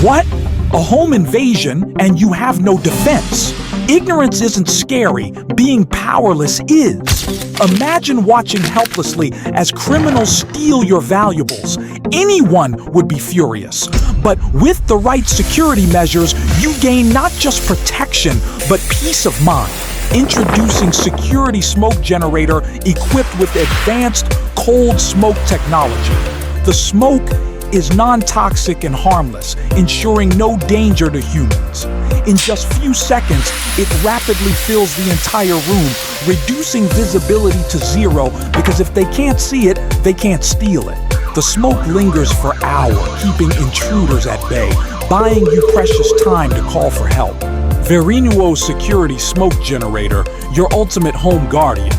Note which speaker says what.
Speaker 1: What? A home invasion and you have no defense? Ignorance isn't scary, being powerless is. Imagine watching helplessly as criminals steal your valuables. Anyone would be furious. But with the right security measures, you gain not just protection, but peace of mind. Introducing Security Smoke Generator equipped with advanced cold smoke technology. The smoke is non-toxic and harmless, ensuring no danger to humans. In just few seconds, it rapidly fills the entire room, reducing visibility to zero because if they can't see it, they can't steal it. The smoke lingers for hours, keeping intruders at bay, buying you precious time to call for help. Verinuo's Security Smoke Generator, your ultimate home guardian.